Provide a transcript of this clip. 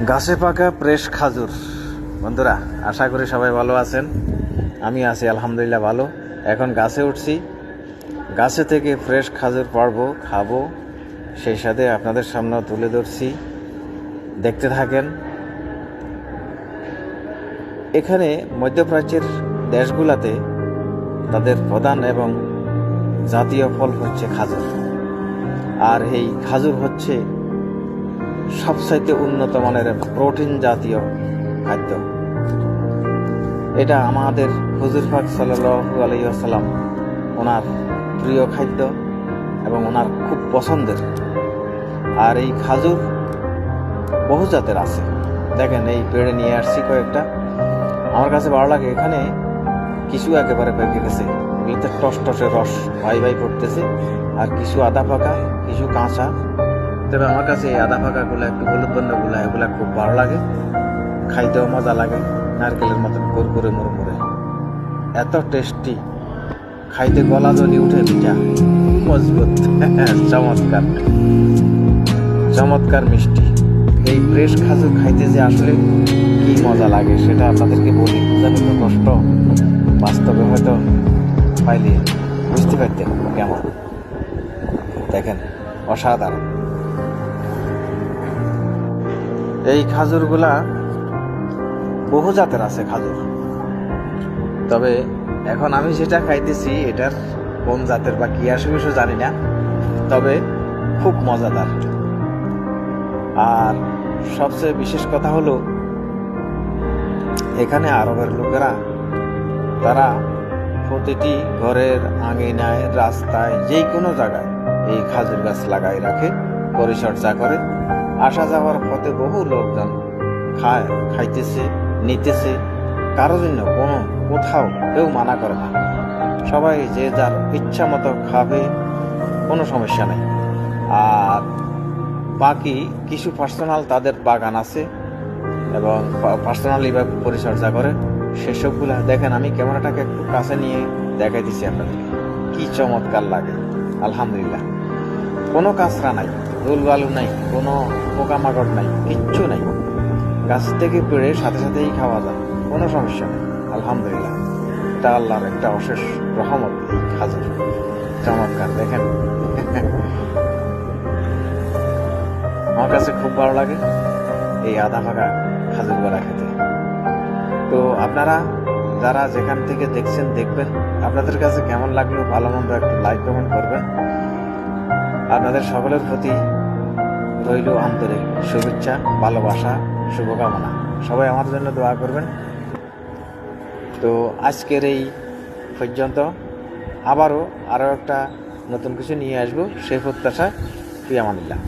গাছে পাকা ফ্রেশ খাজুর। বন্ধুরা, আশা করি সবাই ভালো আছেন। আমি আছি আলহামদুলিল্লাহ ভালো। এখন গাছে উঠছি, গাছে থেকে ফ্রেশ খাজুর পাড়বো, খাবো, সেই সাথে আপনাদের সামনে তুলে ধরছি, দেখতে থাকেন। এখানে মধ্যপ্রাচ্যের দেশগুলোতে তাদের প্রধান এবং জাতীয় ফল হচ্ছে খাজুর, আর এই খাজুর হচ্ছে সবচাইতে উন্নত মানের প্রোটিন জাতীয় খাদ্য। এটা আমাদের হুজুর পাক সাল্লাল্লাহু আলাইহি ওয়াসাল্লাম ওনার প্রিয় খাদ্য এবং ওনার খুব পছন্দের। আর এই খাজুর বহু জাতের আছে। দেখেন, এই পেড়ে নিয়ে আসছি কয়েকটা, আমার কাছে ভালো লাগে। এখানে কিছু একেবারে পেকে গেছে, এগুলোতে টসটসে রস ভাই ভাই পড়তেছে, আর কিছু আদা পাকা, কিছু কাঁচা। তবে আমার কাছে এই আদা পাকাগুলো, একটু হলুদ বন্যগুলো, এগুলো খুব ভালো লাগে, খাইতেও মজা লাগে। নারকেলের মতন কুরকুরে মুরমুরে, এত টেস্টি, খাইতে গলা জলি উঠে, মিঠা, মজবুত, চমৎকার চমৎকার মিষ্টি। এই ফ্রেশ খাজুর খাইতে যে আসলে কি মজা লাগে সেটা আপনাদেরকে বলি, বোঝানো তো কষ্ট, বাস্তবে হয়তো পাইলে বুঝতে পারতেন কেমন। দেখেন, অসাধারণ। এই খাজুরগুলা বহু জাতের আছে খাজুর, তবে এখন আমি যেটা খাইতেছি এটার কোন জাতের বা কি আসে কিছু জানি না, তবে খুব মজাদার। আর সবচেয়ে বিশেষ কথা হলো, এখানে আরবের লোকেরা তারা প্রতিটি ঘরের আঙিনায়, রাস্তায়, যে কোনো জায়গায় এই খাজুর গাছ লাগাই রাখে, পরিচর্যা করে। আসা যাওয়ার পথে বহু লোকজন খায়, খাইতেছে, নিতেছে। কারোর জন্য কোনো কোথাও কেউ মানা করে না, সবাই যে যার ইচ্ছা মতো খাবে, কোনো সমস্যা নেই। আর বাকি কিছু পার্সোনাল তাদের বাগান আছে এবং পার্সোনাল এইভাবে পরিচর্যা করে, সেসবগুলো দেখেন। আমি ক্যামেরাটাকে একটু কাছে নিয়ে দেখাই দিচ্ছি আপনাদেরকে, কি চমৎকার লাগে। আলহামদুলিল্লাহ, কোনো কাঁচরা নাই, ধুলবালু নাই, কোনো পোকামাকড় নাই, কিচ্ছু নাই। গাছ থেকে পেড়ে সাথে সাথেই খাওয়া যায়, কোনো সমস্যা নেই। আলহামদুলিল্লাহ, এটা আল্লাহর একটা অশেষ রহমত। এই খাজুর চমৎকার, দেখেন। আমার কাছে খুব ভালো লাগে এই আধা ফাঁকা খাজুর গড়া খেতে। তো আপনারা যারা যেখান থেকে দেখছেন, দেখবেন আপনাদের কাছে কেমন লাগলো, ভালো মন্দ একটু লাইক কমেন্ট করবেন। আপনাদের সকলের প্রতি রইল আন্তরিক শুভেচ্ছা, ভালোবাসা, শুভকামনা। সবাই আমার জন্য দোয়া করবেন। তো আজকের এই পর্যন্ত, আবারও আরও একটা নতুন কিছু নিয়ে আসবো, সেই প্রত্যাশায়। ফি আমানিল্লাহ।